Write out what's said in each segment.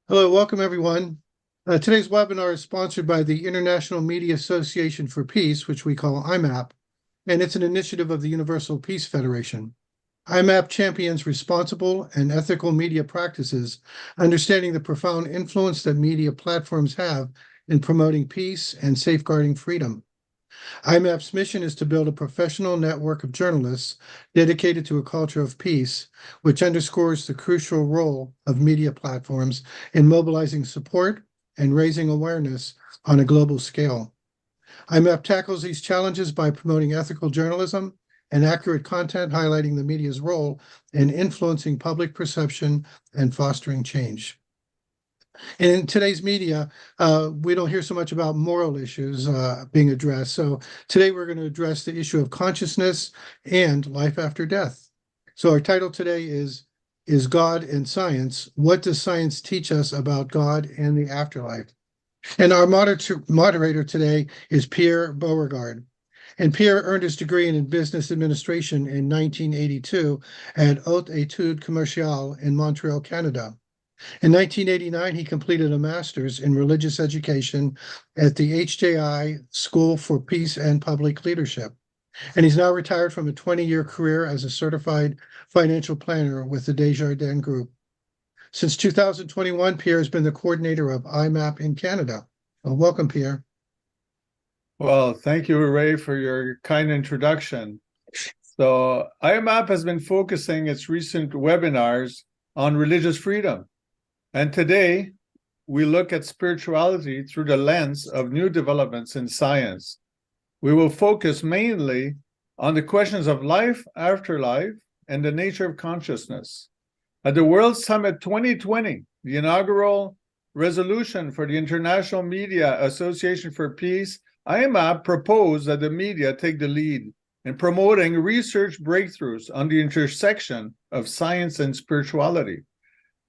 Hello, welcome everyone. Today's webinar is sponsored by the International Media Association for Peace, which we call IMAP, and it's an initiative of the Universal Peace Federation. IMAP champions responsible and ethical media practices, understanding the profound influence that media platforms have in promoting peace and safeguarding freedom. IMAP's mission is to build a professional network of journalists dedicated to a culture of peace, which underscores the crucial role of media platforms in mobilizing support and raising awareness on a global scale. IMAP tackles these challenges by promoting ethical journalism and accurate content, highlighting the media's role in influencing public perception and fostering change. And in today's media, we don't hear so much about moral issues being addressed. So today we're going to address the issue of consciousness and life after death. So our title today is God and Science? What does science teach us about God and the afterlife? And our moderator today is Pierre Beauregard. And Pierre earned his degree in business administration in 1982 at Haute Études Commerciales in Montreal, Canada. In 1989, he completed a master's in religious education at the HJI School for Peace and Public Leadership. And he's now retired from a 20-year career as a certified financial planner with the Desjardins Group. Since 2021, Pierre has been the coordinator of IMAP in Canada. Welcome, Pierre. Well, thank you, Ray, for your kind introduction. So IMAP has been focusing its recent webinars on religious freedom. And today, we look at spirituality through the lens of new developments in science. We will focus mainly on the questions of life, afterlife, and the nature of consciousness. At the World Summit 2020, the inaugural resolution for the International Media Association for Peace, IMAP proposed that the media take the lead in promoting research breakthroughs on the intersection of science and spirituality.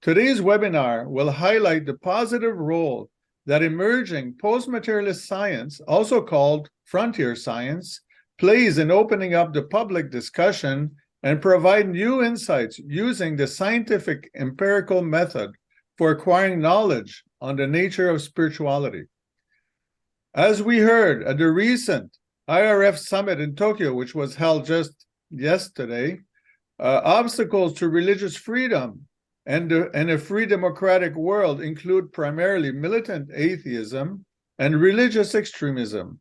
Today's webinar will highlight the positive role that emerging post-materialist science, also called frontier science, plays in opening up the public discussion and provide new insights using the scientific empirical method for acquiring knowledge on the nature of spirituality. As we heard at the recent IRF summit in Tokyo, which was held just yesterday, obstacles to religious freedom and a free democratic world include primarily militant atheism and religious extremism.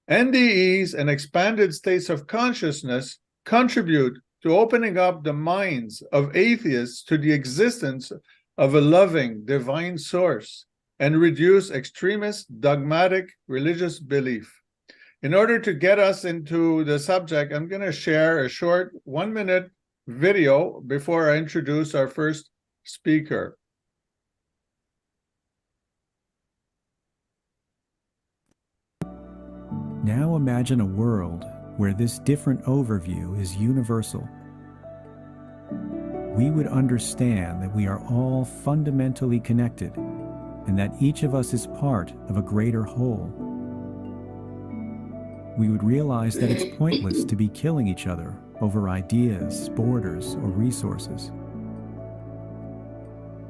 NDEs and expanded states of consciousness contribute to opening up the minds of atheists to the existence of a loving divine source and reduce extremist dogmatic religious belief. In order to get us into the subject, I'm going to share a short 1-minute video before I introduce our first speaker. Now imagine a world where this different overview is universal. We would understand that we are all fundamentally connected and that each of us is part of a greater whole. We would realize that it's pointless to be killing each other over ideas, borders, or resources.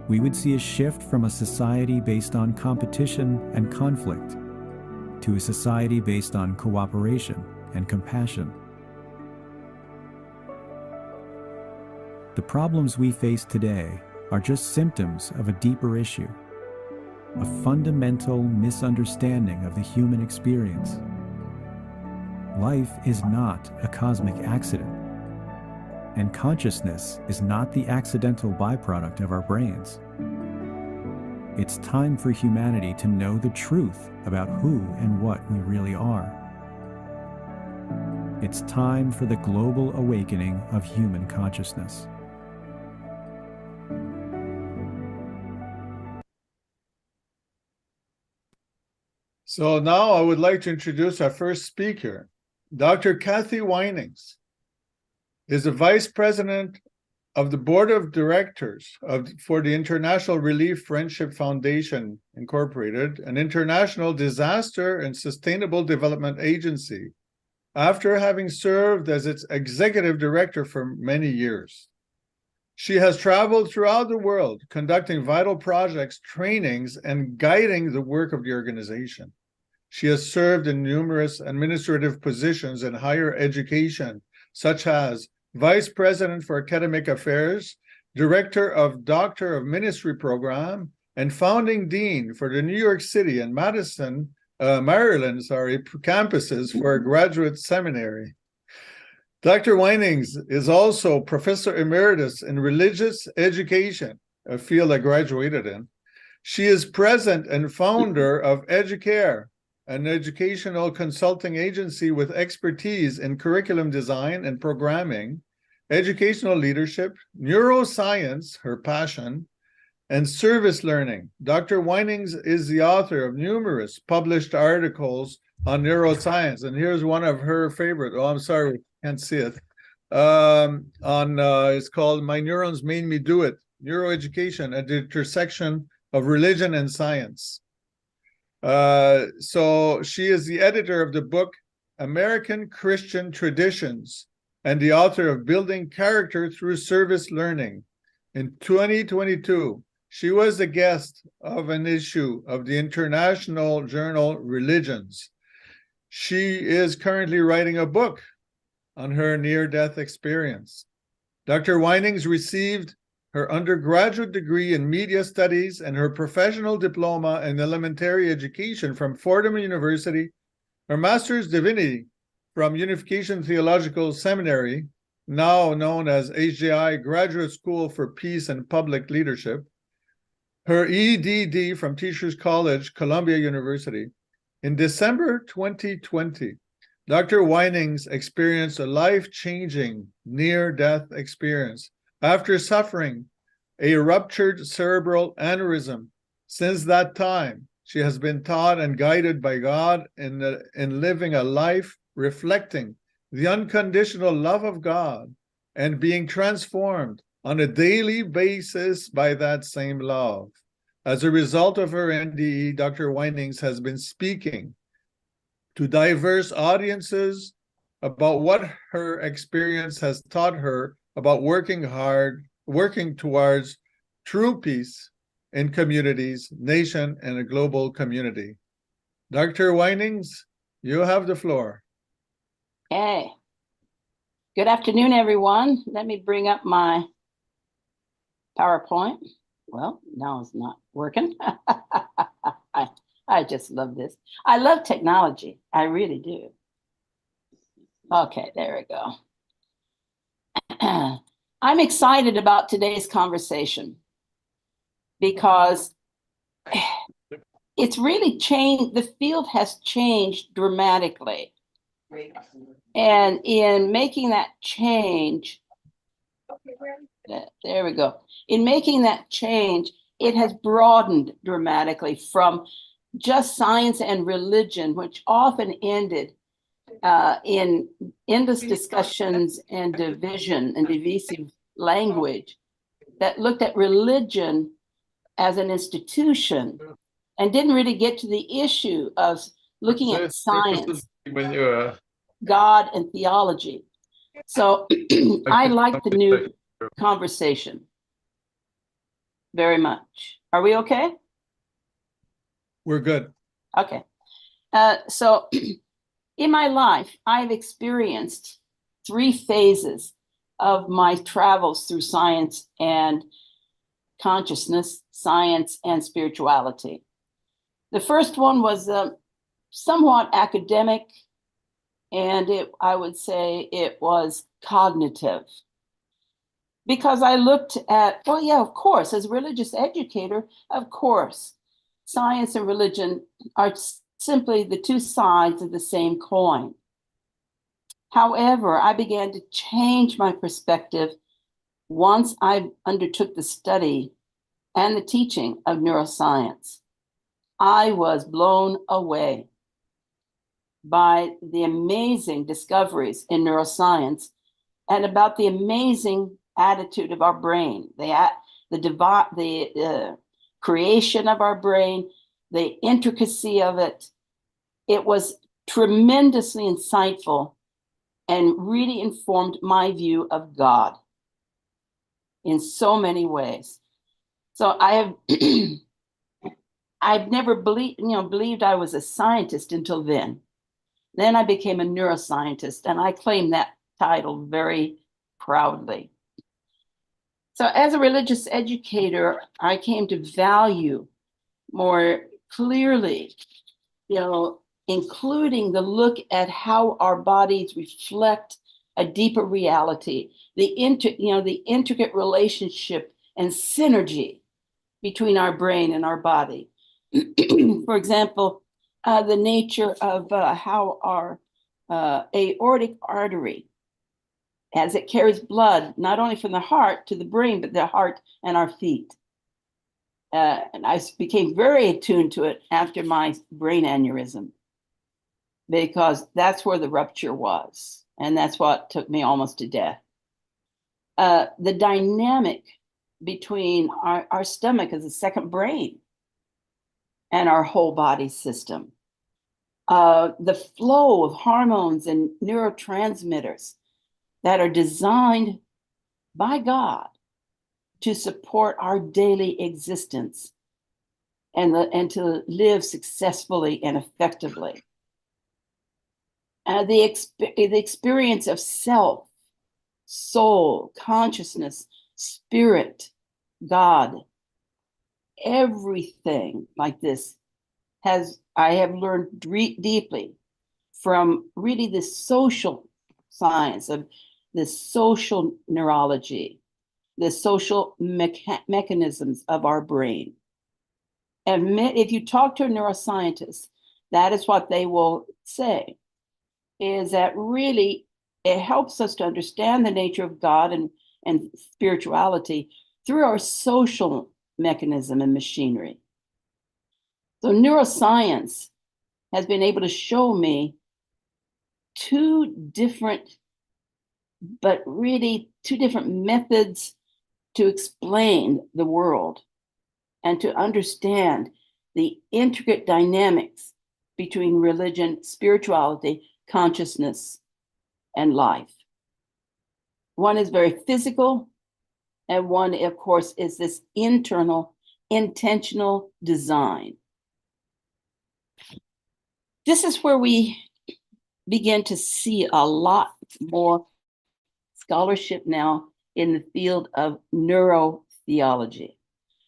We would see a shift from a society based on competition and conflict to a society based on cooperation and compassion. The problems we face today are just symptoms of a deeper issue, a fundamental misunderstanding of the human experience. Life is not a cosmic accident, and consciousness is not the accidental byproduct of our brains. It's time for humanity to know the truth about who and what we really are. It's time for the global awakening of human consciousness. So now I would like to introduce our first speaker. Dr. Kathy Winings is the Vice President of the Board of Directors for the International Relief Friendship Foundation, Incorporated, an international disaster and sustainable development agency, after having served as its executive director for many years. She has traveled throughout the world, conducting vital projects, trainings, and guiding the work of the organization. She has served in numerous administrative positions in higher education, such as Vice President for Academic Affairs, Director of Doctor of Ministry Program, and Founding Dean for the New York City and Madison, Maryland, campuses for a graduate seminary. Dr. Winings is also Professor Emeritus in Religious Education, a field I graduated in. She is president and founder of Educare, an educational consulting agency with expertise in curriculum design and programming, educational leadership, neuroscience, her passion, and service learning. Dr. Winings is the author of numerous published articles on neuroscience, and here's one of her favorite. Oh, I'm sorry, can't see it. It's called "My Neurons Made Me Do It: Neuroeducation at the Intersection of Religion and Science." So she is the editor of the book American Christian Traditions and the author of Building Character Through Service Learning. In 2022, she was the guest of an issue of the international journal Religions. She is currently writing a book on her near-death experience. Dr. Winings received her undergraduate degree in media studies and her professional diploma in elementary education from Fordham University, her master's divinity from Unification Theological Seminary, now known as HJI Graduate School for Peace and Public Leadership, her EDD from Teachers College, Columbia University. In December 2020, Dr. Winings experienced a life-changing near-death experience after suffering a ruptured cerebral aneurysm. Since that time, she has been taught and guided by God in living a life reflecting the unconditional love of God and being transformed on a daily basis by that same love. As a result of her NDE, Dr. Winings has been speaking to diverse audiences about what her experience has taught her about working towards true peace in communities, nation, and a global community. Dr. Winings, you have the floor. Hey, good afternoon, everyone. Let me bring up my PowerPoint. Well, now it's not working. I just love this. I love technology. I really do. Okay, there we go. I'm excited about today's conversation because it's really changed. The field has changed dramatically. And in making that change, there we go. In making that change, it has broadened dramatically from just science and religion, which often ended in endless discussions and division and divisive language that looked at religion as an institution and didn't really get to the issue of looking at science, God, and theology. So I like the new conversation very much. Are we okay? We're good. Okay. So in my life, I've experienced 3 phases of my travels through science and consciousness, science and spirituality. The first one was somewhat academic, and I would say it was cognitive. Because I looked at, well, yeah, of course, as a religious educator, of course, science and religion are simply the 2 sides of the same coin. However, I began to change my perspective once I undertook the study and the teaching of neuroscience. I was blown away by the amazing discoveries in neuroscience and about the amazing attitude of our brain, the creation of our brain, the intricacy of it. It was tremendously insightful and really informed my view of God. in so many ways. So I have I've never believed I was a scientist until then. Then I became a neuroscientist, and I claim that title very proudly. So as a religious educator, I came to value more clearly, including the look at how our bodies reflect a deeper reality, the intricate relationship and synergy between our brain and our body. For example, the nature of how our aortic artery, as it carries blood not only from the heart to the brain, but the heart and our feet. And I became very attuned to it after my brain aneurysm, because that's where the rupture was. And that's what took me almost to death. The dynamic between our stomach as a second brain and our whole body system. The flow of hormones and neurotransmitters that are designed by God to support our daily existence and to live successfully and effectively. The experience of self, soul, consciousness, spirit, God, everything like this I have learned deeply from really the social science of the social neurology, the social mechanisms of our brain. And if you talk to a neuroscientist, that is what they will say, is that really it helps us to understand the nature of God and spirituality through our social mechanism and machinery. So neuroscience has been able to show me two different methods to explain the world and to understand the intricate dynamics between religion, spirituality, consciousness, and life. One is very physical, and one, of course, is this internal, intentional design. This is where we begin to see a lot more scholarship now in the field of neurotheology.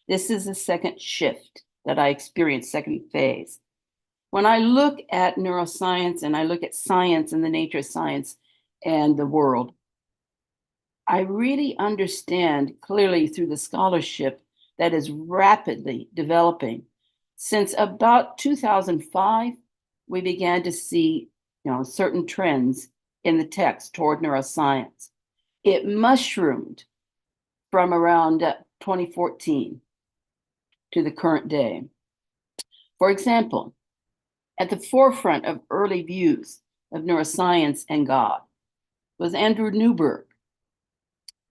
This is the second shift that I experienced, second phase. When I look at neuroscience and I look at science and the nature of science and the world, I really understand clearly through the scholarship that is rapidly developing. Since about 2005, we began to see certain trends in the text toward neuroscience. It mushroomed from around 2014 to the current day. For example, at the forefront of early views of neuroscience and God was Andrew Newberg.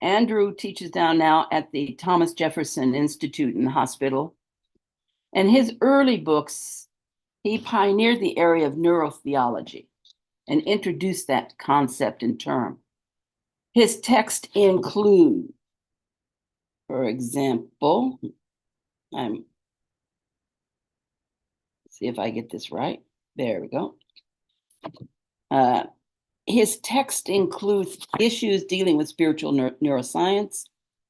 Andrew teaches down now at the Thomas Jefferson Institute in the hospital. And his early books, he pioneered the area of neurotheology and introduced that concept and term. His texts include, for example, see if I get this right. There we go. His text includes issues dealing with spiritual neuroscience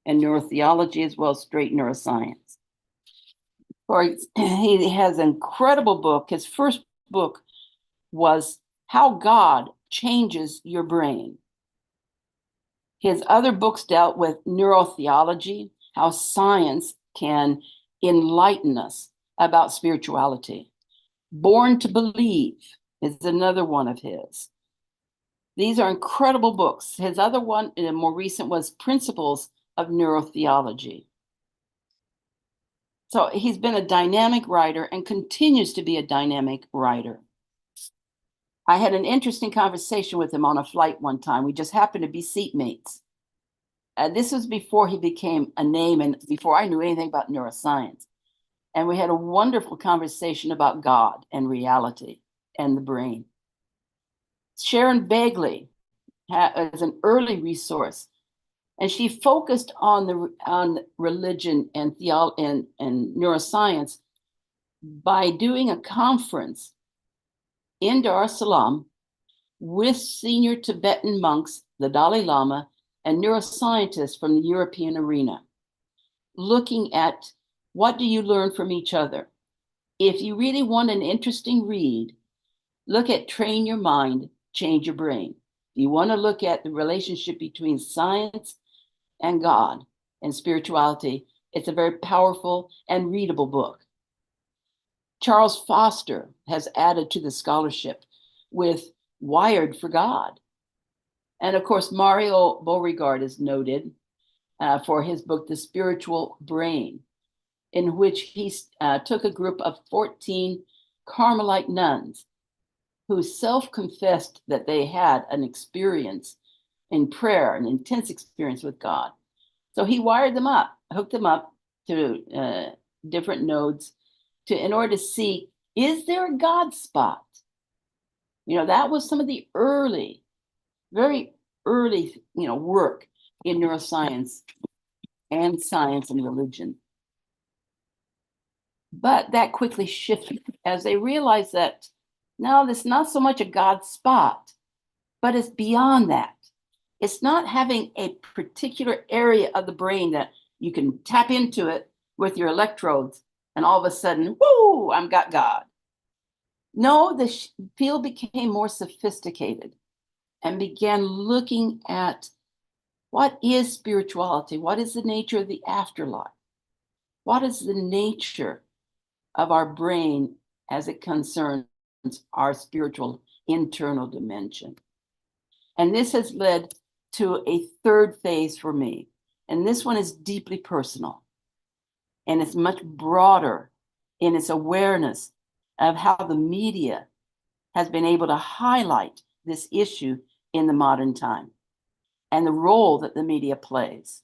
and neurotheology, as well as straight neuroscience. He has an incredible book. His first book was How God Changes Your Brain. His other books dealt with neurotheology, how science can enlighten us about spirituality. Born to Believe is another one of his. These are incredible books. His other one, more recent, was Principles of Neurotheology. So he's been a dynamic writer and continues to be a dynamic writer. I had an interesting conversation with him on a flight one time. We just happened to be seatmates. This was before he became a name and before I knew anything about neuroscience. And we had a wonderful conversation about God and reality and the brain. Sharon Bagley is an early resource And she focused on religion and theology and neuroscience by doing a conference in Dar es Salaam with senior Tibetan monks, the Dalai Lama, and neuroscientists from the European arena, looking at what do you learn from each other. If you really want an interesting read, look at Train Your Mind, Change Your Brain. If you want to look at the relationship between science and God and spirituality, it's a very powerful and readable book. Charles Foster has added to the scholarship with Wired for God. And of course, Mario Beauregard is noted for his book, The Spiritual Brain, in which he took a group of 14 Carmelite nuns who self-confessed that they had an experience in prayer, an intense experience with God. So he wired them up, hooked them up to different nodes in order to see, is there a God spot? You know, that was some of the early, very early, work in neuroscience and science and religion. But that quickly shifted as they realized that now it's not so much a God spot, but it's beyond that. It's not having a particular area of the brain that you can tap into it with your electrodes and all of a sudden, whoo, I've got God. No, the field became more sophisticated and began looking at what is spirituality? What is the nature of the afterlife? What is the nature of our brain as it concerns our spiritual internal dimension? And this has led to a third phase for me. And this one is deeply personal. And it's much broader in its awareness of how the media has been able to highlight this issue in the modern time and the role that the media plays.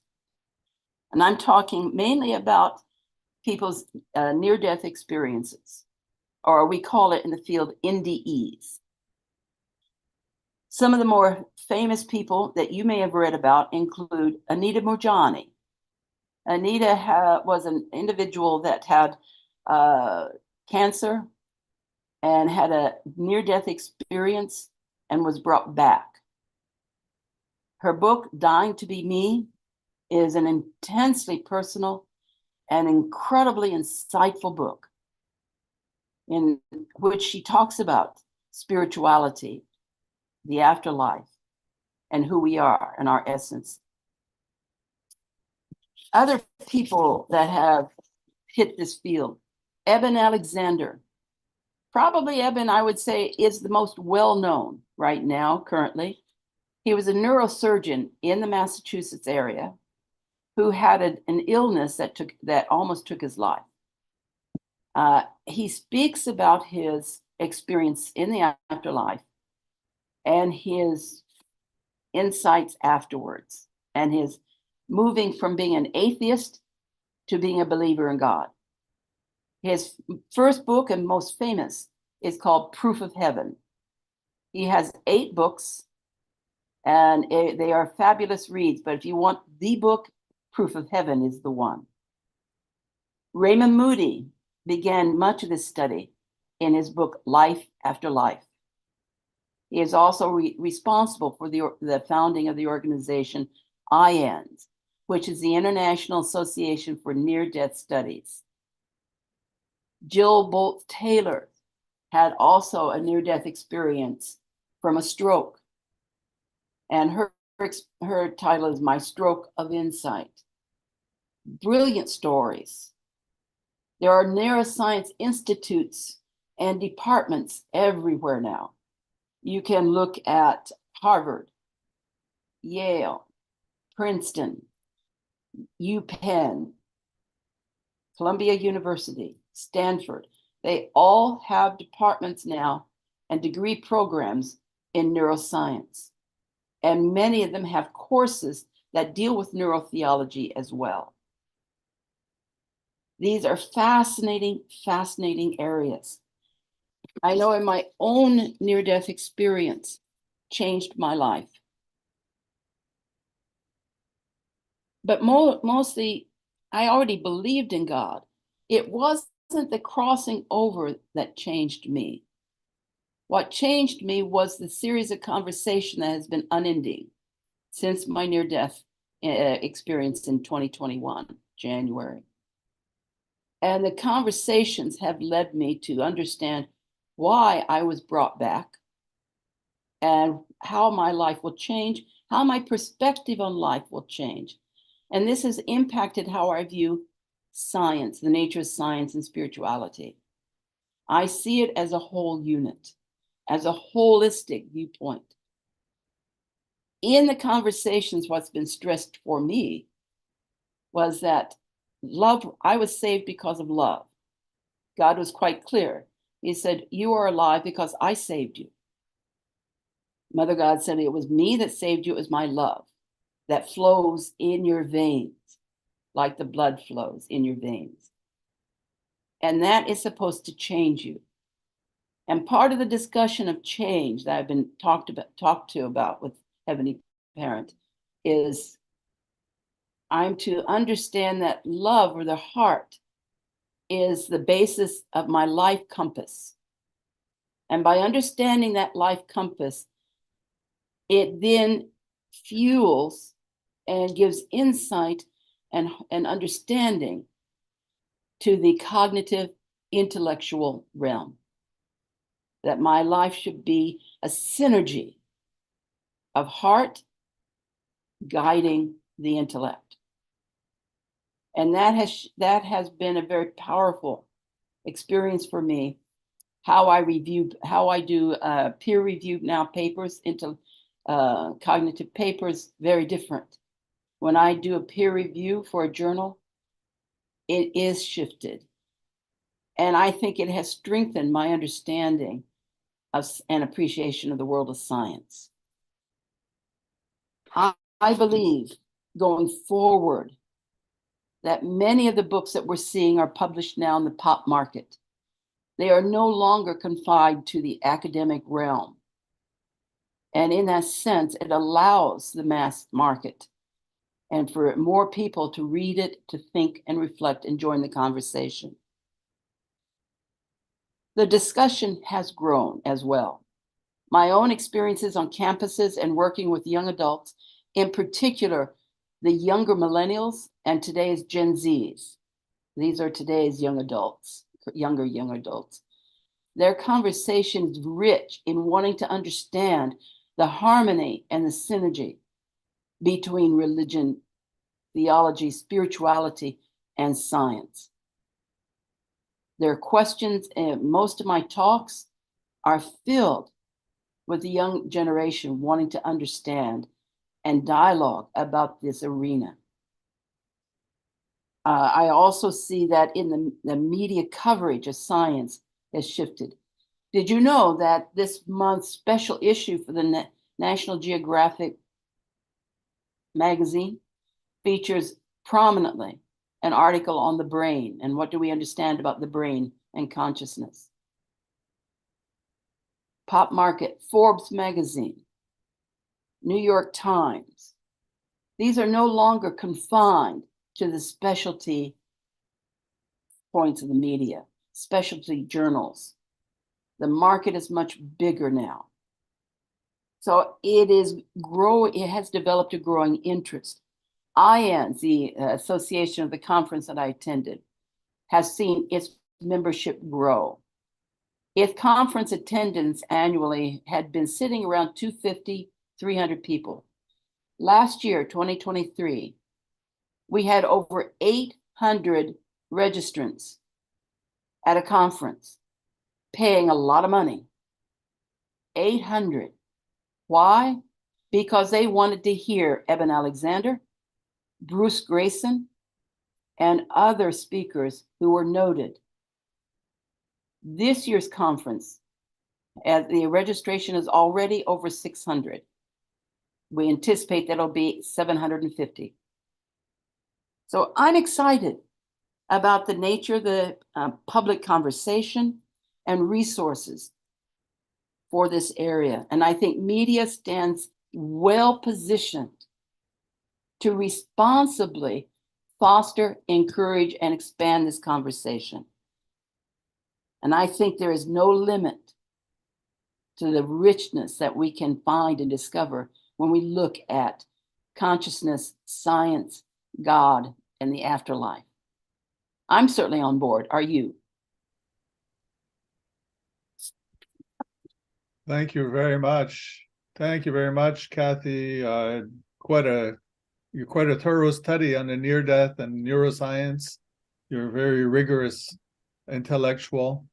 And I'm talking mainly about people's near-death experiences, or we call it in the field NDEs. Some of the more famous people that you may have read about include Anita Moorjani. Anita was an individual that had cancer and had a near-death experience and was brought back. Her book, Dying to Be Me, is an intensely personal and incredibly insightful book in which she talks about spirituality, the afterlife, and who we are and our essence. Other people that have hit this field, Eben Alexander. Probably Eben, I would say, is the most well-known right now, currently. He was a neurosurgeon in the Massachusetts area who had an illness that almost took his life. He speaks about his experience in the afterlife and his insights afterwards, and his moving from being an atheist to being a believer in God. His first book and most famous is called Proof of Heaven. He has 8 books, and they are fabulous reads, but if you want the book, Proof of Heaven is the one. Raymond Moody began much of this study in his book, Life After Life. He is also responsible for the founding of the organization IANS, which is the International Association for Near-Death Studies. Jill Bolt Taylor had also a near-death experience from a stroke, and her title is My Stroke of Insight. Brilliant stories. There are neuroscience institutes and departments everywhere now. You can look at Harvard, Yale, Princeton, UPenn, Columbia University, Stanford. They all have departments now and degree programs in neuroscience. And many of them have courses that deal with neurotheology as well. These are fascinating, fascinating areas. I know in my own near-death experience changed my life. but mostly I already believed in God. It wasn't the crossing over that changed me. What changed me was the series of conversation that has been unending since my near-death experience in 2021, January. And the conversations have led me to understand why I was brought back and how my life will change, how my perspective on life will change. And this has impacted how I view science, the nature of science and spirituality. I see it as a whole unit, as a holistic viewpoint. In the conversations, what's been stressed for me was that love, I was saved because of love. God was quite clear. He said, you are alive because I saved you. Mother God said, it was me that saved you. It was my love that flows in your veins, like the blood flows in your veins. And that is supposed to change you. And part of the discussion of change that I've been talked to about with Heavenly Parent is I'm to understand that love, or the heart, is the basis of my life compass. And by understanding that life compass, it then fuels and gives insight and understanding to the cognitive intellectual realm. That my life should be a synergy of heart guiding the intellect. And that has been a very powerful experience for me. How I do peer review now papers into cognitive papers, very different. When I do a peer review for a journal, it is shifted. And I think it has strengthened my understanding of and appreciation of the world of science. I believe going forward that many of the books that we're seeing are published now in the pop market. They are no longer confined to the academic realm. And in that sense, it allows the mass market and for more people to read it, to think and reflect and join the conversation. The discussion has grown as well. My own experiences on campuses and working with young adults, in particular, the younger millennials and today's Gen Zs. These are today's young adults, younger adults. Their conversation is rich in wanting to understand the harmony and the synergy between religion, theology, spirituality, and science. Their questions, and most of my talks are filled with the young generation wanting to understand and dialogue about this arena. I also see that in the media coverage of science has shifted. Did you know that this month's special issue for the National Geographic magazine features prominently an article on the brain and what do we understand about the brain and consciousness? Pop Market, Forbes magazine, New York Times. These are no longer confined to the specialty points of the media, specialty journals. The market is much bigger now. So it has developed a growing interest. IANS, the association of the conference that I attended, has seen its membership grow. Its conference attendance annually had been sitting around 250, 300 people. Last year, 2023, we had over 800 registrants at a conference, paying a lot of money. 800. Why? Because they wanted to hear Eben Alexander, Bruce Grayson, and other speakers who were noted. This year's conference, the registration is already over 600. We anticipate that it'll be 750. So I'm excited about the nature of the public conversation and resources for this area. And I think media stands well positioned to responsibly foster, encourage, and expand this conversation. And I think there is no limit to the richness that we can find and discover when we look at consciousness, science, God, and the afterlife. I'm certainly on board. Are you? Thank you very much. Thank you very much, Kathy. Quite a thorough study on the near death and neuroscience. You're a very rigorous intellectual,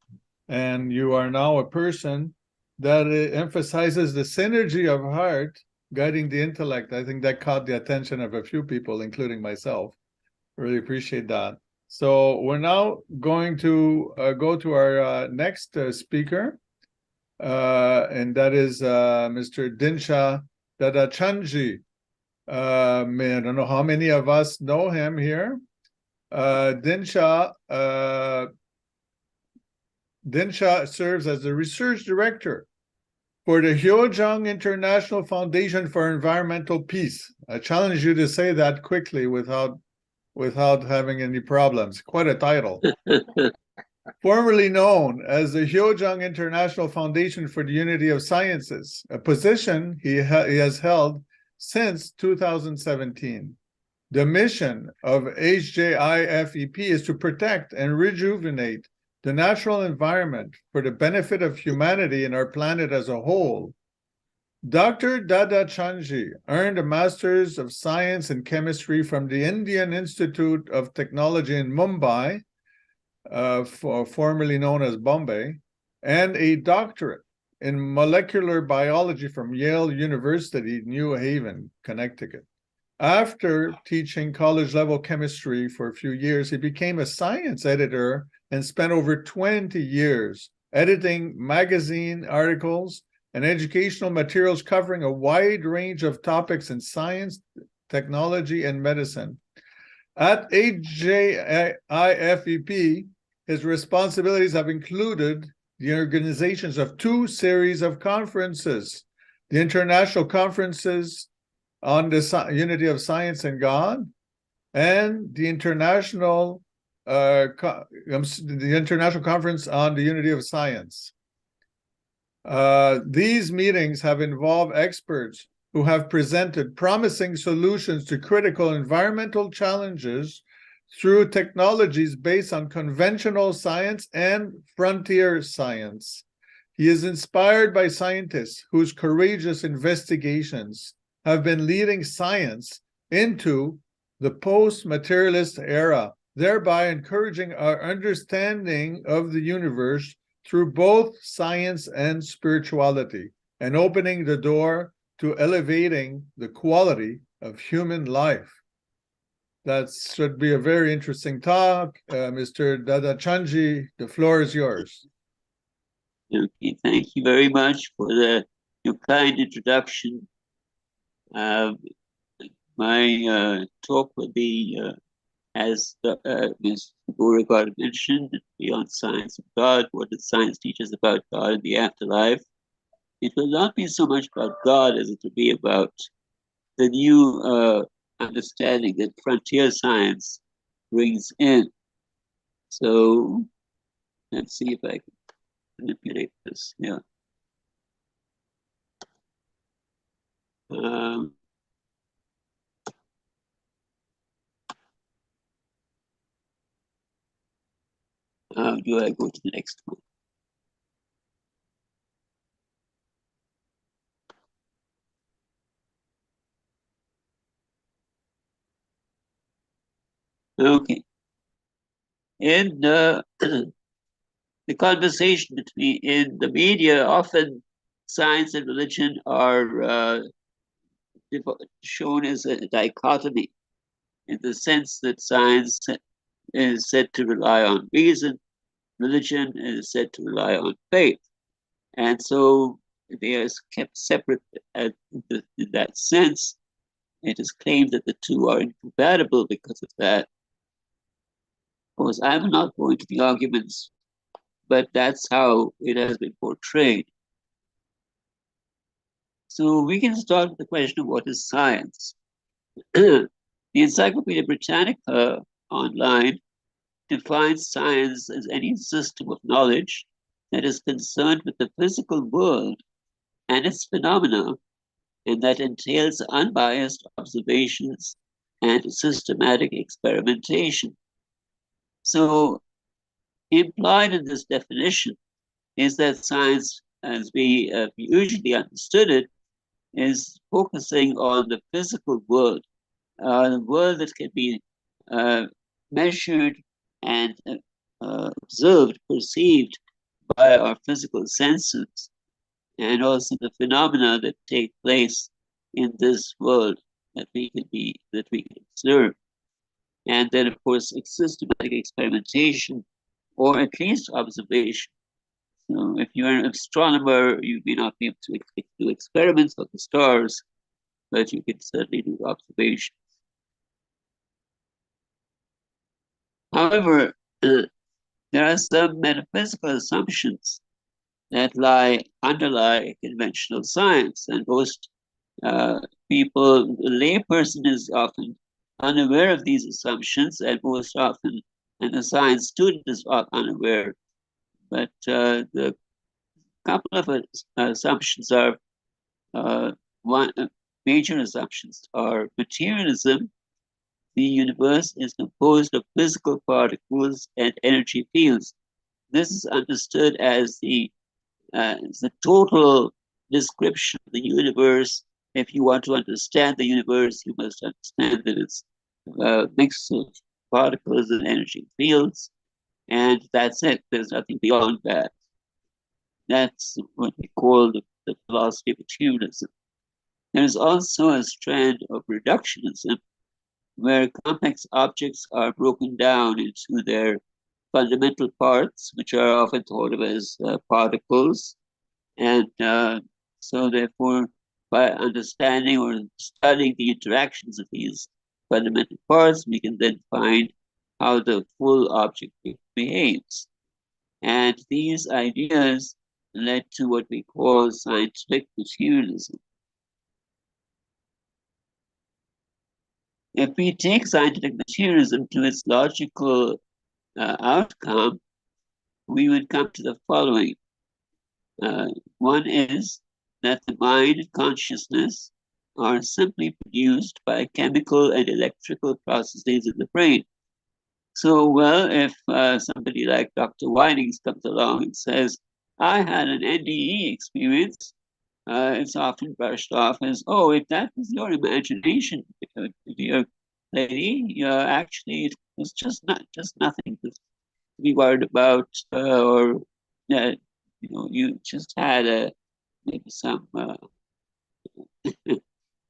and you are now a person that emphasizes the synergy of heart guiding the intellect. I think that caught the attention of a few people, including myself. Really appreciate that. So we're now going to go to our next speaker, and that is Mr. Dinsha Dadachanji. I don't know how many of us know him here. Dinsha serves as the research director for the Hyojung International Foundation for Environmental Peace. I challenge you to say that quickly without having any problems. Quite a title. Formerly known as the Hyojung International Foundation for the Unity of Sciences, a position he has held since 2017. The mission of HJIFEP is to protect and rejuvenate the natural environment for the benefit of humanity and our planet as a whole. Dr. Dadachanji earned a Master's of Science in Chemistry from the Indian Institute of Technology in Mumbai, formerly known as Bombay, and a doctorate in molecular biology from Yale University, New Haven, Connecticut. After teaching college-level chemistry for a few years, he became a science editor and spent over 20 years editing magazine articles and educational materials covering a wide range of topics in science, technology, and medicine. At HJIFEP, his responsibilities have included the organizations of 2 series of conferences, the International Conferences on the Unity of Science and God, and the International Conference on the Unity of Science. These meetings have involved experts who have presented promising solutions to critical environmental challenges through technologies based on conventional science and frontier science. He is inspired by scientists whose courageous investigations have been leading science into the post-materialist era, thereby encouraging our understanding of the universe through both science and spirituality, and opening the door to elevating the quality of human life. That should be a very interesting talk. Mr. Dadachanji, the floor is yours. Okay, thank you very much for your kind introduction. My talk will be, as Ms. Beauregard mentioned, Beyond Science of God. What does science teach us about God and the afterlife? It will not be so much about God as it will be about the new understanding that frontier science brings in. So let's see if I can manipulate this. Yeah. How do I go to the next one? Okay. In the conversation in the media, often science and religion are shown as a dichotomy, in the sense that science is said to rely on reason, religion is said to rely on faith. And so they are kept separate in that sense. It is claimed that the two are incompatible because of that. Of course, I'm not going to the arguments, but that's how it has been portrayed. So we can start with the question of what is science? The Encyclopedia Britannica online defines science as any system of knowledge that is concerned with the physical world and its phenomena, and that entails unbiased observations and systematic experimentation. So, implied in this definition is that science, as we have usually understood it, is focusing on the physical world, the world that can be measured and observed, perceived by our physical senses, and also the phenomena that take place in this world that we can observe. And then, of course, systematic experimentation, or at least observation. So if you're an astronomer, you may not be able to do experiments of the stars, but you can certainly do observations. However, there are some metaphysical assumptions that underlie conventional science, and most people, the layperson is often unaware of these assumptions, and most often, and the science student is unaware. But the couple of assumptions are major assumptions are materialism. The universe is composed of physical particles and energy fields. This is understood as the total description of the universe. If you want to understand the universe, you must understand that it's a mix of particles and energy fields, and that's it. There's nothing beyond that. That's what we call the philosophy of materialism. There is also a strand of reductionism, where complex objects are broken down into their fundamental parts, which are often thought of as particles. And so therefore, by understanding or studying the interactions of these fundamental parts, we can then find how the full object behaves. And these ideas led to what we call scientific materialism. If we take scientific materialism to its logical outcome, we would come to the following. One is that the mind and consciousness are simply produced by chemical and electrical processes in the brain. So, well, if somebody like Dr. Winings comes along and says, I had an NDE experience, it's often brushed off as, oh, if that was your imagination, dear lady, actually, it was just nothing to be worried about, or you just had maybe some.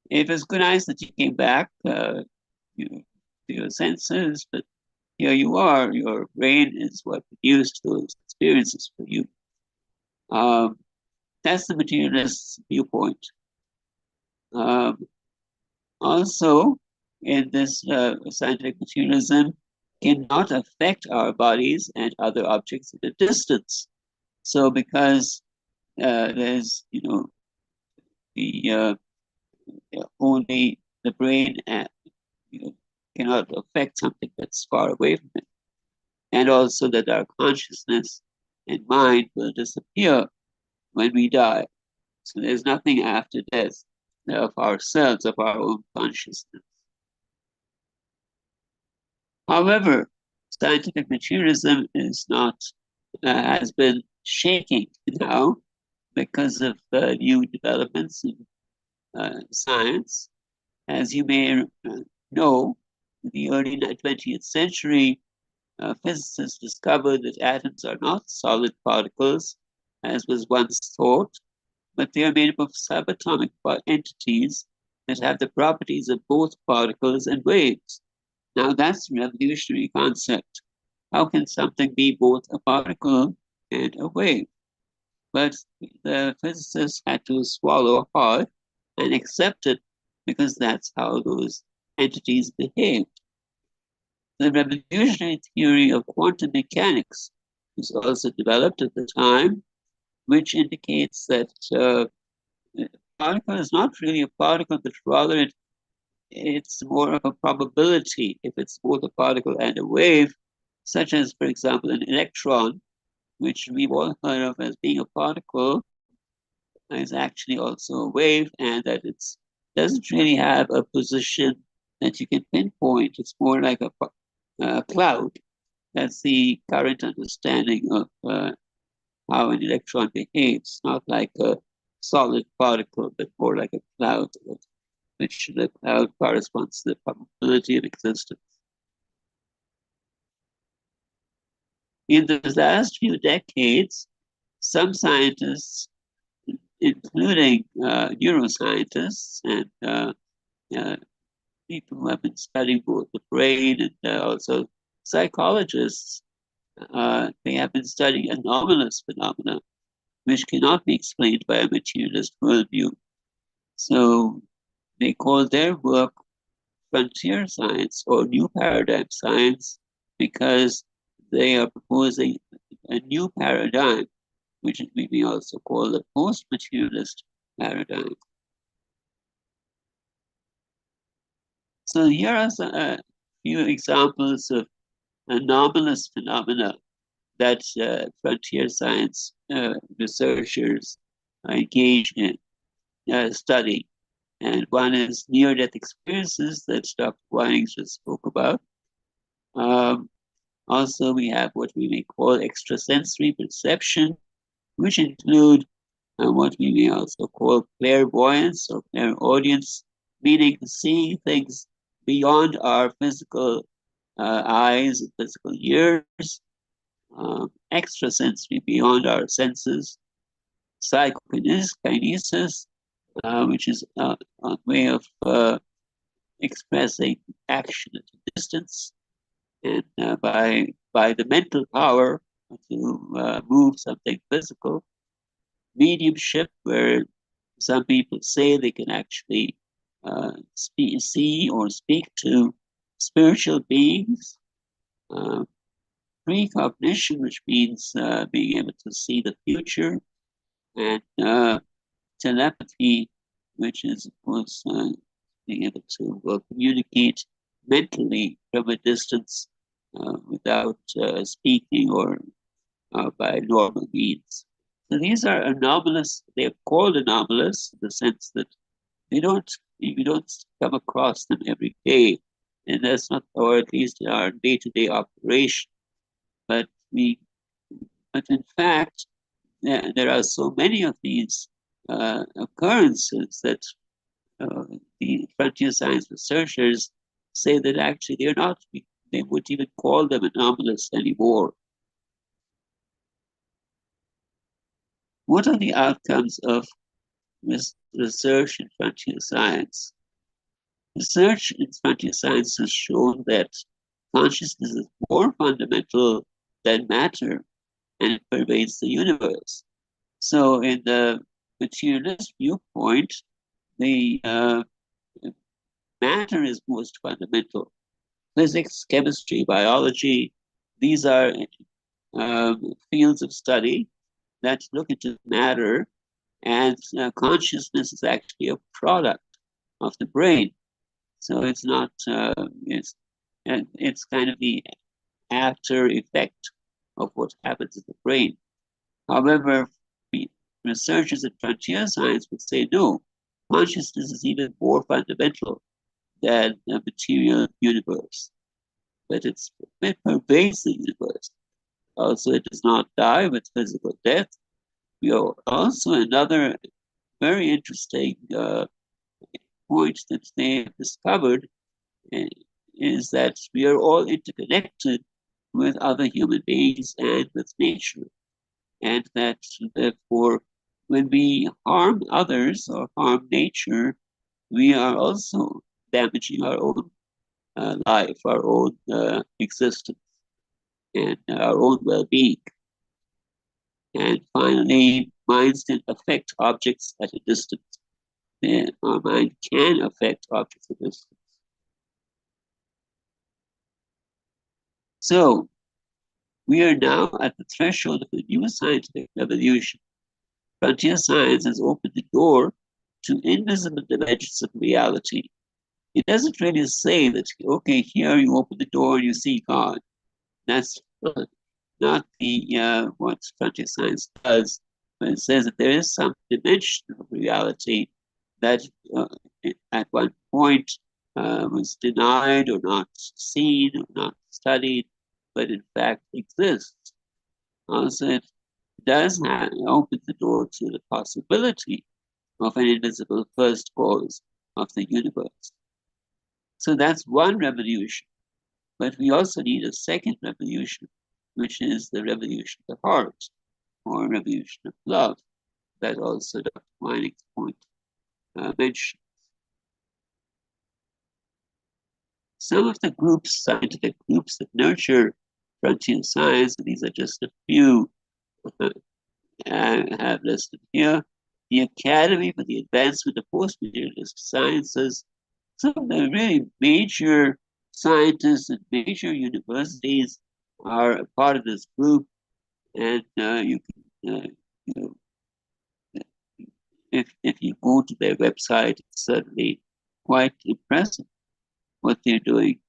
It was good nice that you came back, to your senses, but here you are. Your brain is what produced those experiences for you. That's the materialist viewpoint. Also, in this scientific materialism, cannot affect our bodies and other objects at a distance. So, because there's, the only the brain cannot affect something that's far away from it, and also that our consciousness and mind will disappear when we die. So there's nothing after death of ourselves, of our own consciousness. However, scientific materialism is not, has been shaking now because of new developments in science. As you may know, in the early 20th century, physicists discovered that atoms are not solid particles, as was once thought, but they are made up of subatomic entities that have the properties of both particles and waves. Now that's a revolutionary concept. How can something be both a particle and a wave? But the physicists had to swallow hard and accept it because that's how those entities behaved. The revolutionary theory of quantum mechanics was also developed at the time, which indicates that a particle is not really a particle, but rather it's more of a probability if it's both a particle and a wave, such as, for example, an electron, which we've all heard of as being a particle, is actually also a wave, and that it doesn't really have a position that you can pinpoint. It's more like a cloud. That's the current understanding of how an electron behaves, not like a solid particle, but more like a cloud, which the cloud corresponds to the probability of existence. In the last few decades, some scientists, including neuroscientists and people who have been studying both the brain and also psychologists, they have been studying anomalous phenomena which cannot be explained by a materialist worldview. So they call their work frontier science or new paradigm science because they are proposing a new paradigm, which we may also call the post-materialist paradigm. So here are a few examples of anomalous phenomena that frontier science researchers are engaged in studying. And one is near-death experiences that Dr. Whiting just spoke about. Also, we have what we may call extrasensory perception, which include what we may also call clairvoyance or clairaudience, meaning seeing things beyond our physical eyes and physical ears, extrasensory, beyond our senses, psychokinesis, which is a way of expressing action at a distance, and by the mental power to move something physical. Mediumship, where some people say they can actually see or speak to spiritual beings. Precognition, which means being able to see the future, and telepathy, which is, of course, being able to communicate mentally from a distance without speaking or by normal means. So these are anomalous. They're called anomalous in the sense that we don't come across them every day, and that's not, or at least in our day-to-day operation. But in fact, there are so many of these occurrences that the frontier science researchers say that actually they're not. They wouldn't even call them anomalous anymore. What are the outcomes of research in frontier science? Research in frontier science has shown that consciousness is more fundamental than matter, and it pervades the universe. So in the materialist viewpoint, the matter is most fundamental. Physics, chemistry, biology, these are fields of study that look into matter, and consciousness is actually a product of the brain. So it's not, it's kind of the after effect of what happens in the brain. However, researchers in frontier science would say, no, consciousness is even more fundamental than the material universe. But it pervades the universe. Also, it does not die with physical death. We are also another very interesting point that they have discovered is that we are all interconnected with other human beings and with nature. And that therefore, when we harm others or harm nature, we are also damaging our own life, our own existence, and our own well-being. And finally, minds can affect objects at a distance. Our mind can affect objects at a distance. So, we are now at the threshold of a new scientific revolution. Frontier science has opened the door to invisible dimensions of reality. It doesn't really say that, okay, here you open the door and you see God. That's not the what frontier science does, but it says that there is some dimension of reality that at one point was denied or not seen or not studied, but in fact exists. Also, it does open the door to the possibility of an invisible first cause of the universe. So that's one revolution. But we also need a second revolution, which is the revolution of the heart, or revolution of love, that also Dr. Weining's point mentioned. Some of the groups, scientific groups that nurture frontier science, and these are just a few I have listed here, the Academy for the Advancement of Post-Materialist Sciences, some of the really major scientists and major universities are a part of this group, and you can, if you go to their website, it's certainly quite impressive what they're doing.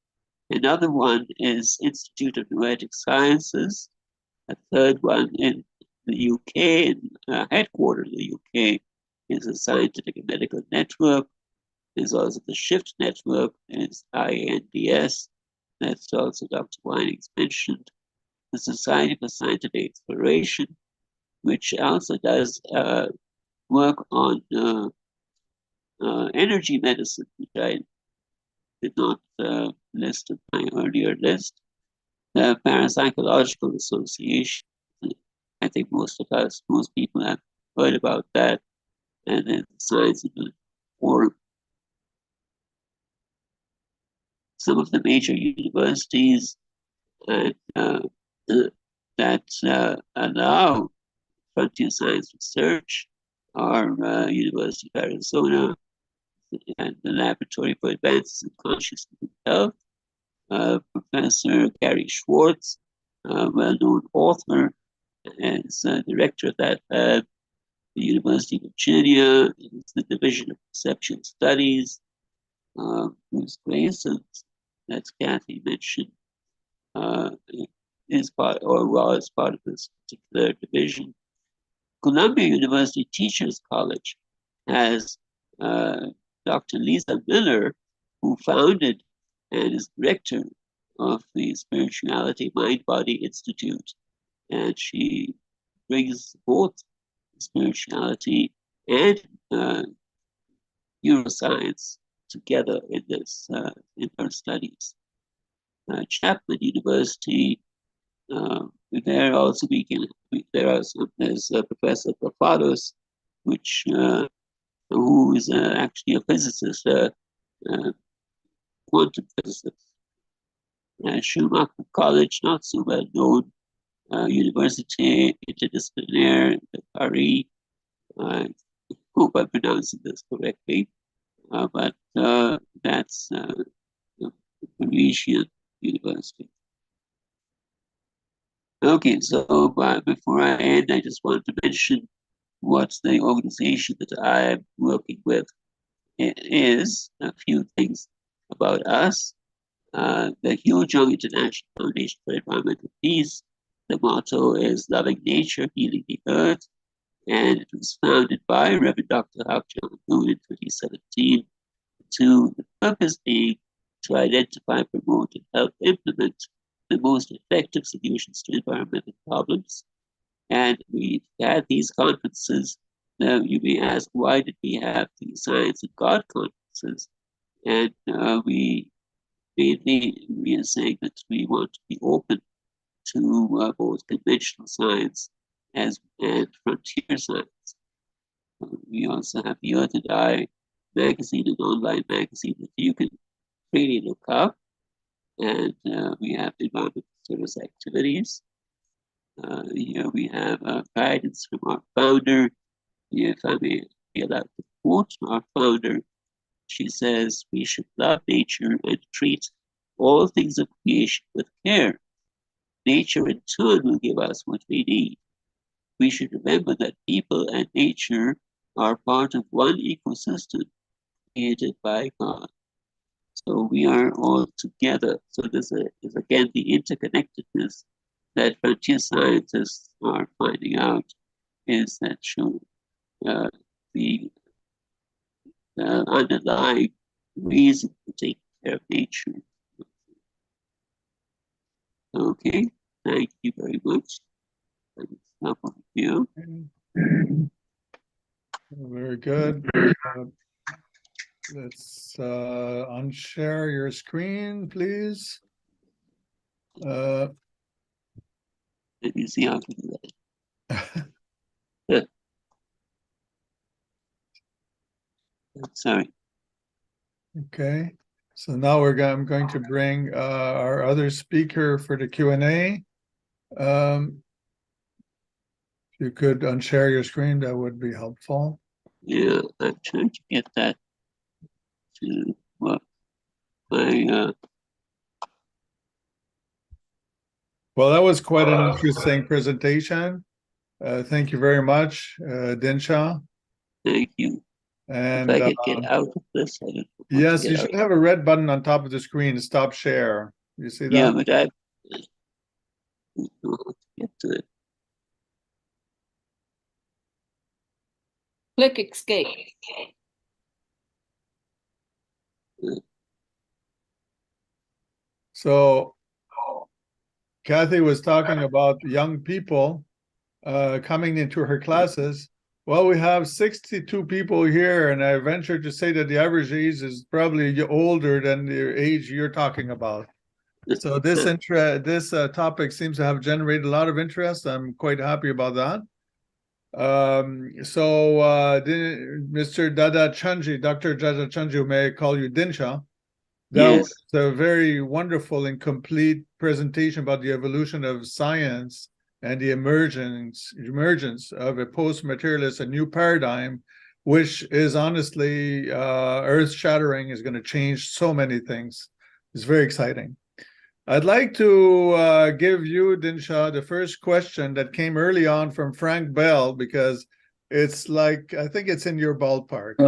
Another one is Institute of Noetic Sciences. A third one in the UK, headquartered in the UK, is a Scientific and Medical Network. There's also the Shift Network, there's INDS, that's also Dr. Weining's mentioned. The Society for Scientific Exploration, which also does work on energy medicine, which I did not list in my earlier list. The Parapsychological Association, I think most people have heard about that, and then the Science and Forum. Some of the major universities that allow frontier science research are University of Arizona and the Laboratory for Advances in Consciousness and Health. Professor Gary Schwartz, a well-known author, is director of that lab. The University of Virginia is the Division of Perceptual Studies. Bruce Grayson, that's Kathy mentioned, is part or was part of this particular division. Columbia University Teachers College has Dr. Lisa Miller, who founded and is director of the Spirituality Mind Body Institute. And she brings both spirituality and neuroscience together in this in her studies. Chapman University, there also there's Professor Papados, who is actually a physicist, quantum physicist. Schumacher College, not so well known, Université Interdisciplinaire de Paris. I hope I'm pronouncing this correctly, but that's the Parisian University. Okay, so before I end, I just want to mention what the organization that I'm working with is, a few things about us. The Hugh Jung International Foundation for Environmental Peace, the motto is loving nature, healing the earth, and it was founded by Reverend Dr. Hak Jung-Moon in 2017, to the purpose being to identify, promote, and help implement the most effective solutions to environmental problems. And we've had these conferences. You may ask, why did we have the Science and God conferences? And we are saying that we want to be open to both conventional science and frontier science. We also have the Earth and I magazine, an online magazine that you can freely look up. And we have environmental service activities. Here we have guidance from our founder. If I may be allowed to quote our founder, she says, we should love nature and treat all things of creation with care. Nature in turn will give us what we need. We should remember that people and nature are part of one ecosystem created by God. So we are all together. So there's again the interconnectedness that frontier scientists are finding out is that show the underlying reason for taking care of nature. Okay, thank you very much. Stop over here. Very good. Let's unshare your screen, please. Let me see how to do that. Sorry. Okay, so now I'm going to bring our other speaker for the Q&A. If you could unshare your screen, that would be helpful. Yeah, I'm trying to get that to work. Well, that was quite an interesting presentation. Thank you very much, Dinsha. Thank you. And if I could get out of this, I don't know yes, you should have a red button on top of the screen, stop share. You see that? Yeah, but I don't know how to get to it. Click escape. So Kathy was talking about young people coming into her classes. Well, we have 62 people here, and I venture to say that the average age is probably older than the age you're talking about. So this topic seems to have generated a lot of interest. I'm quite happy about that. Mr. Dada Chanji, Dr. Dada Chanji, may I call you Dinsha? That Yes. was a very wonderful and complete presentation about the evolution of science and the emergence of a post-materialist, a new paradigm, which is honestly earth-shattering, is going to change so many things. It's very exciting. I'd like to give you, Dinsha, the first question that came early on from Frank Bell, because it's like, I think it's in your ballpark.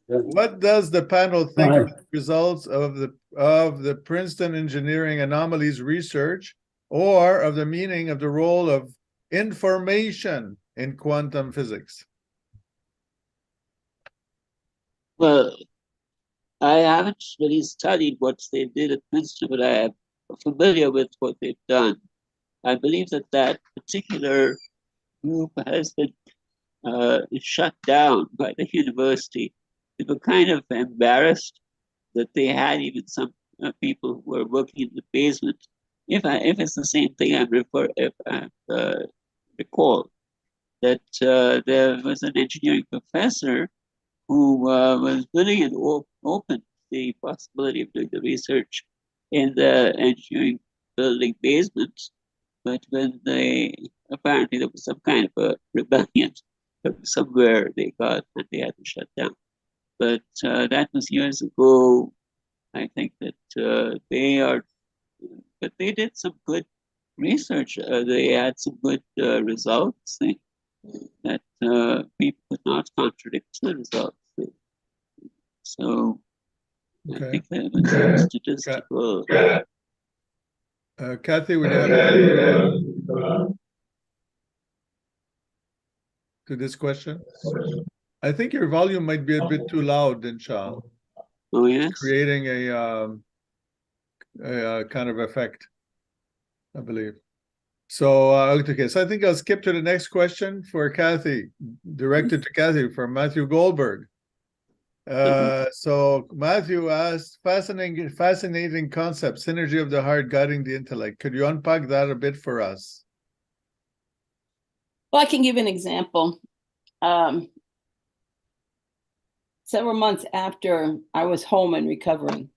What does the panel think of the results of the Princeton Engineering Anomalies research, or of the meaning of the role of information in quantum physics? Well, I haven't really studied what they did at Princeton, but I am familiar with what they've done. I believe that that particular group has been shut down by the university. They were kind of embarrassed that they had even some people who were working in the basement. If it's the same thing, if I recall that there was an engineering professor who was willing and open to the possibility of doing the research in the engineering building basement. But when apparently there was some kind of a rebellion from somewhere they got and they had to shut down. But that was years ago. I think that but they did some good research. They had some good results that people could not contradict the results. So I Okay. think that was statistical. Kathy, would you have to this question? I think your volume might be a bit too loud, Dinsha. Oh yes. Creating a kind of effect, I believe. So okay, so I think I'll skip to the next question for Kathy, directed to Kathy from Matthew Goldberg. So Matthew asked, fascinating concept, synergy of the heart guiding the intellect. Could you unpack that a bit for us? Well, I can give an example. Several months after I was home and recovering,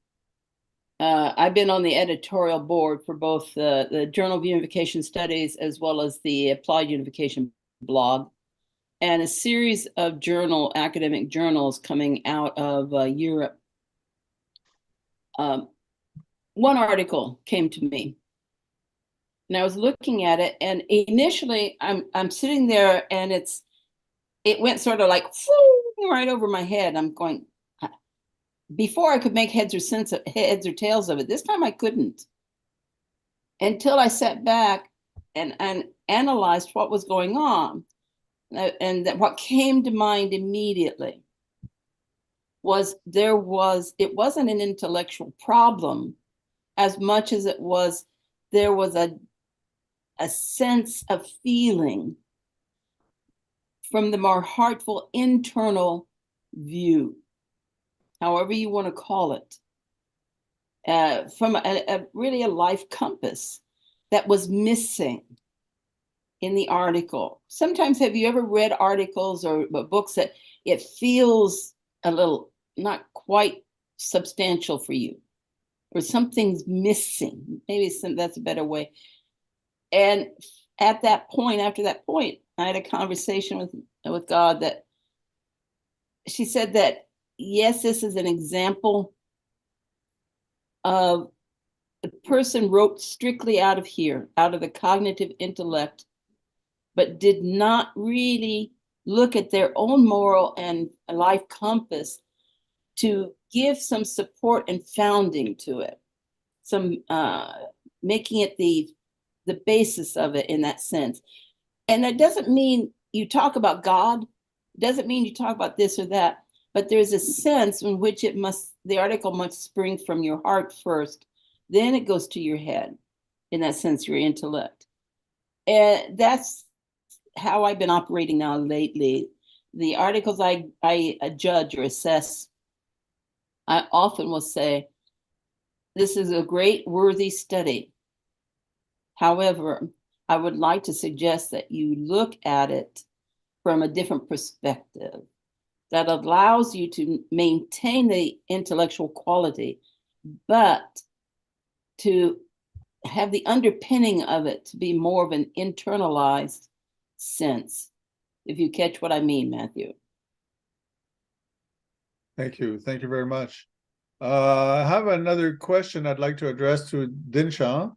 I've been on the editorial board for both the Journal of Unification Studies as well as the Applied Unification blog, and a series of academic journals coming out of Europe. One article came to me, and I was looking at it, and initially I'm sitting there, and it went sort of like right over my head. I'm going, before I could make heads or tails of it. This time I couldn't, until I sat back and analyzed what was going on. And that what came to mind immediately was it wasn't an intellectual problem as much as there was a sense of feeling from the more heartful internal view, however you want to call it, from really a life compass that was missing in the article. Sometimes, have you ever read articles or books that it feels a little not quite substantial for you, or something's missing? Maybe that's a better way. And after that point, I had a conversation with God that she said that, yes, this is an example of the person wrote strictly out of here, out of the cognitive intellect, but did not really look at their own moral and life compass to give some support and founding to it, some making it the basis of it in that sense. And that doesn't mean you talk about God, doesn't mean you talk about this or that, but there's a sense in which the article must spring from your heart first, then it goes to your head, in that sense, your intellect. And that's how I've been operating now lately. The articles I judge or assess, I often will say, this is a great, worthy study. However, I would like to suggest that you look at it from a different perspective that allows you to maintain the intellectual quality, but to have the underpinning of it to be more of an internalized sense, if you catch what I mean, Matthew. Thank you. Thank you very much. I have another question I'd like to address to Dinshaw.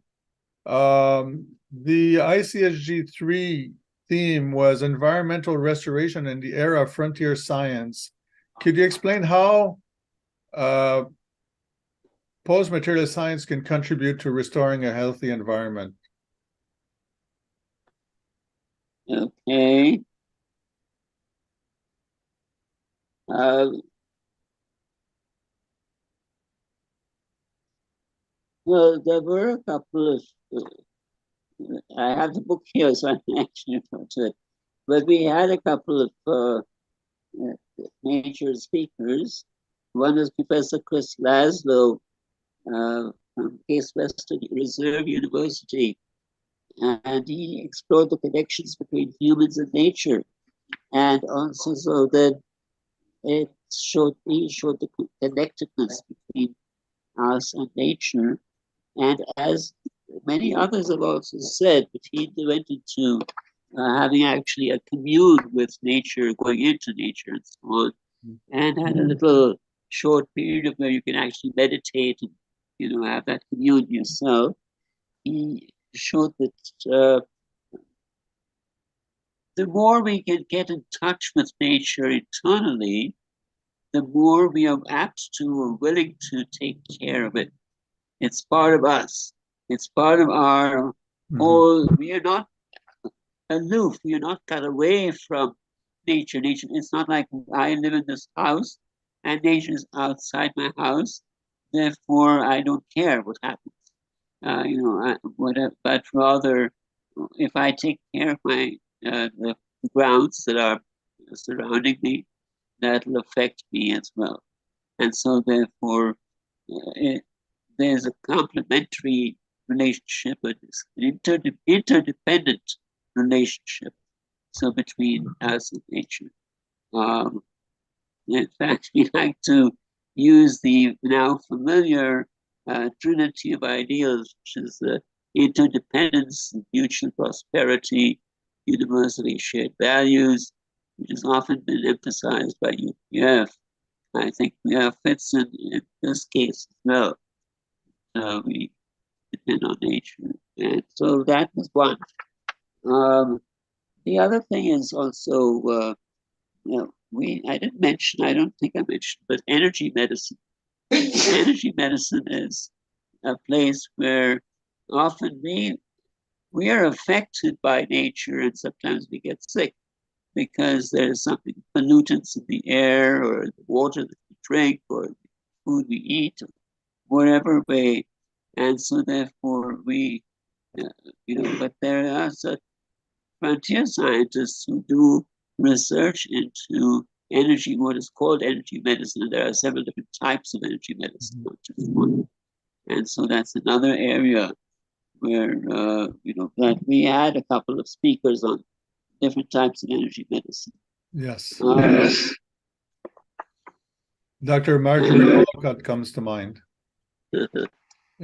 The ICSG3 theme was environmental restoration in the era of frontier science. Could you explain how post-material science can contribute to restoring a healthy environment? Okay. Well, there were a couple of, I have the book here, so I can actually refer to it. But we had a couple of major speakers. One was Professor Chris Laszlo from Case Western Reserve University, and he explored the connections between humans and nature, and also so that he showed the connectedness between us and nature. And as many others have also said, but he went into having actually a commune with nature, going into nature and so on, and had a little short period of where you can actually meditate and, have that commune yourself. He showed that the more we can get in touch with nature internally, the more we are apt to or willing to take care of it. It's part of us. It's part of our whole. We are not aloof. We are not cut away from nature. Nature. It's not like I live in this house and nature is outside my house. Therefore, I don't care what happens. But rather, if I take care of the grounds that are surrounding me, that will affect me as well. And so, therefore, there's a complementary relationship, but it's an interdependent relationship. So between us and nature. In fact, we like to use the now familiar trinity of ideals, which is the interdependence, mutual prosperity, universally shared values, which has often been emphasized by UPF. I think fits in this case as well. We depend on nature. And so that was one. The other thing is also, I don't think I mentioned, but energy medicine. Energy medicine is a place where often we are affected by nature, and sometimes we get sick because there's something, pollutants in the air or the water that we drink or the food we eat, or whatever way. And so therefore but there are such frontier scientists who do research into energy, what is called energy medicine. And there are several different types of energy medicine, not just one. And so that's another area where, that we had a couple of speakers on different types of energy medicine. Yes. Yes. Dr. Marjorie Walcott comes to mind.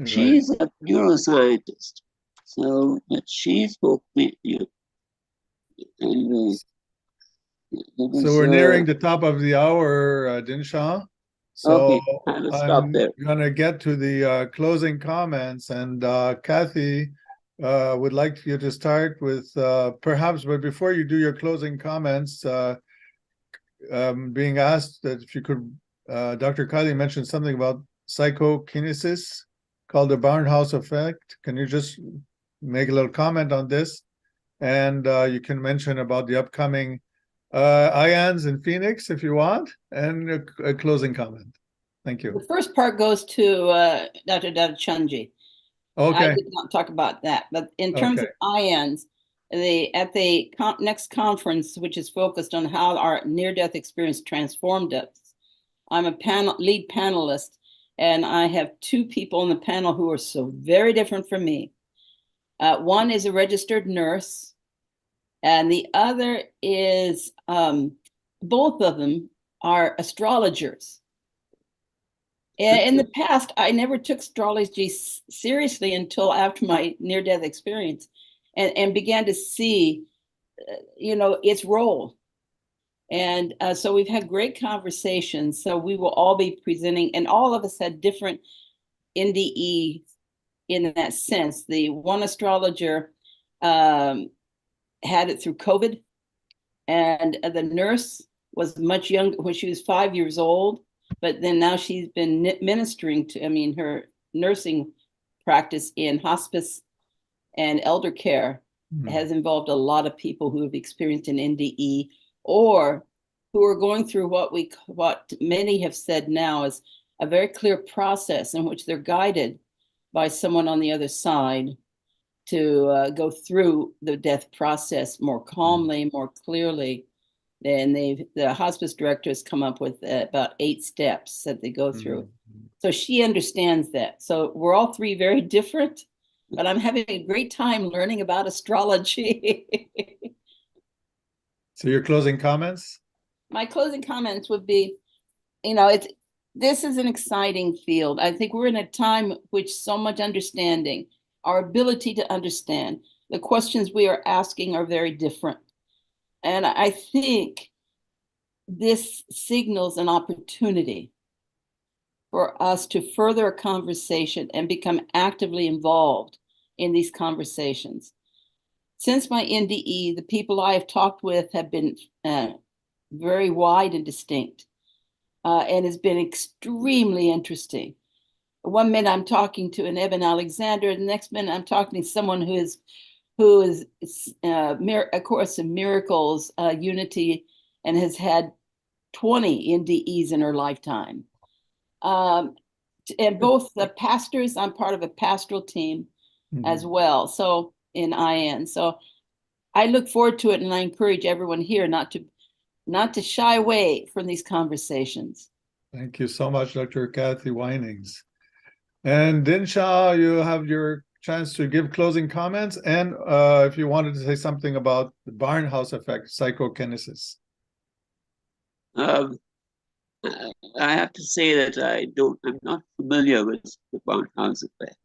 She's a neuroscientist. So, but she spoke with you. Anyway, So we're nearing the top of the hour, Dinshaw. So okay, I will stop I'm there. going to get to the closing comments, and Kathy would like you to start with perhaps, but before you do your closing comments, being asked that if you could, Dr. Kylie mentioned something about psychokinesis called the Barnhouse effect. Can you just make a little comment on this? And you can mention about the upcoming IANS in Phoenix if you want, and a closing comment. Thank you. The first part goes to Dr. Chunji. Okay. I did not talk about that, but in terms of IANS, at the next conference, which is focused on how our near-death experience transformed us, I'm a lead panelist, and I have two people on the panel who are so very different from me. One is a registered nurse, and the other is, both of them are astrologers. In the past, I never took astrology seriously until after my near-death experience and began to see, its role. And so we've had great conversations. So we will all be presenting, and all of us had different NDE in that sense. The one astrologer had it through COVID, and the nurse was much younger when she was 5 years old. But then now she's been ministering to, her nursing practice in hospice and elder care has involved a lot of people who have experienced an NDE or who are going through what many have said now is a very clear process in which they're guided by someone on the other side to go through the death process more calmly, more clearly. And the hospice director has come up with about 8 steps that they go through. So she understands that. So we're all three very different, but I'm having a great time learning about astrology. So your closing comments? My closing comments would be, this is an exciting field. I think we're in a time which so much understanding, our ability to understand, the questions we are asking are very different. And I think this signals an opportunity for us to further a conversation and become actively involved in these conversations. Since my NDE, the people I have talked with have been very wide and distinct, and it's been extremely interesting. One minute I'm talking to an Eben Alexander, the next minute I'm talking to someone who is A Course in Miracles, Unity, and has had 20 NDEs in her lifetime. And both the pastors, I'm part of a pastoral team as well, so in IN. So I look forward to it, and I encourage everyone here not to shy away from these conversations. Thank you so much, Dr. Kathy Winings. And Dinshaw, you have your chance to give closing comments, and if you wanted to say something about the Barnhouse effect, psychokinesis. I have to say that I'm not familiar with the Barnhouse effect.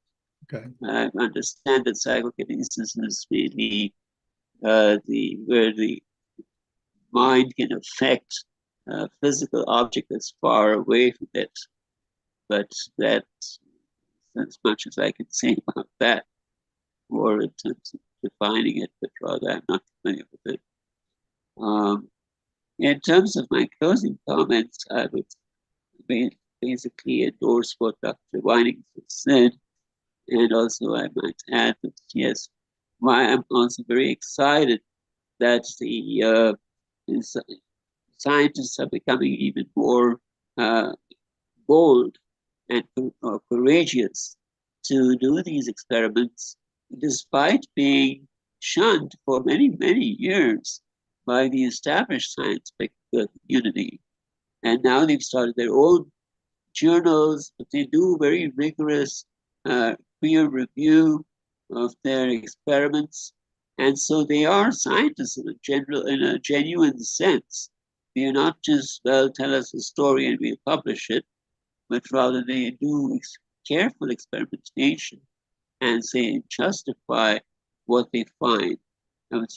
Okay. I understand that psychokinesis is really where the mind can affect a physical object that's far away from it. But that's as much as I can say about that, or in terms of defining it, but rather I'm not familiar with it. In terms of my closing comments, I would basically endorse what Dr. Vining said. And also, I might add that, yes, I'm also very excited that the scientists are becoming even more bold and courageous to do these experiments, despite being shunned for many, many years by the established scientific community. And now they've started their own journals, but they do very rigorous peer review of their experiments. And so they are scientists in a genuine sense. They are not just, well, tell us a story and we'll publish it, but rather they do careful experimentation and say justify what they find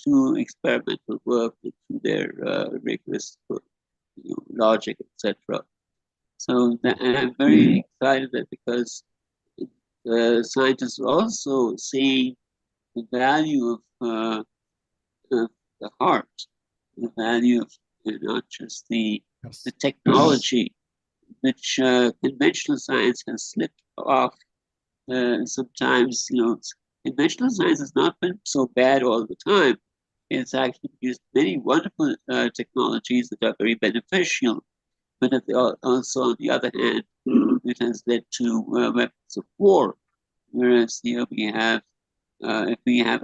through experimental work and through their rigorous logic, etc. So and I'm very excited that because scientists are also seeing the value of the heart, the value of not just the technology, which conventional science has slipped off. Sometimes, conventional science has not been so bad all the time. It's actually used many wonderful technologies that are very beneficial. But also, on the other hand, it has led to weapons of war. Whereas if we have a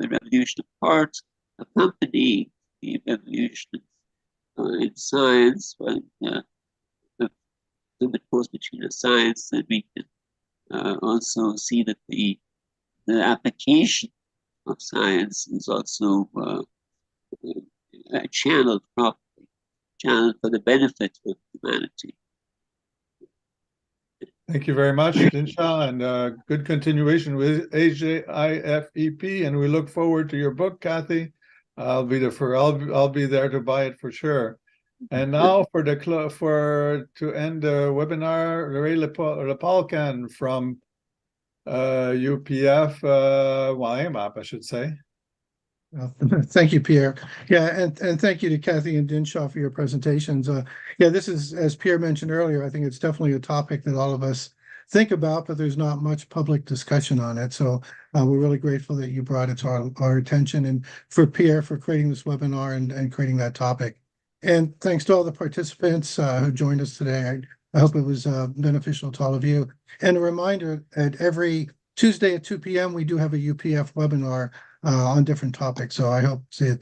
revolution of art accompanying the revolution in science, the course between the science, then we can also see that the application of science is also channeled properly, channeled for the benefit of humanity. Thank you very much, Dinshaw, and good continuation with AJIFEP. And we look forward to your book, Kathy. I'll be there to buy it for sure. And now for to end the webinar, Ray Lepalcan from UPF, IMAP, I should say. Thank you, Pierre. Yeah, and thank you to Kathy and Dinshaw for your presentations. This is, as Pierre mentioned earlier, I think it's definitely a topic that all of us think about, but there's not much public discussion on it. So we're really grateful that you brought it to our attention, and for Pierre for creating this webinar and creating that topic. And thanks to all the participants who joined us today. I hope it was beneficial to all of you. And a reminder, at every Tuesday at 2 p.m., we do have a UPF webinar on different topics. So I hope to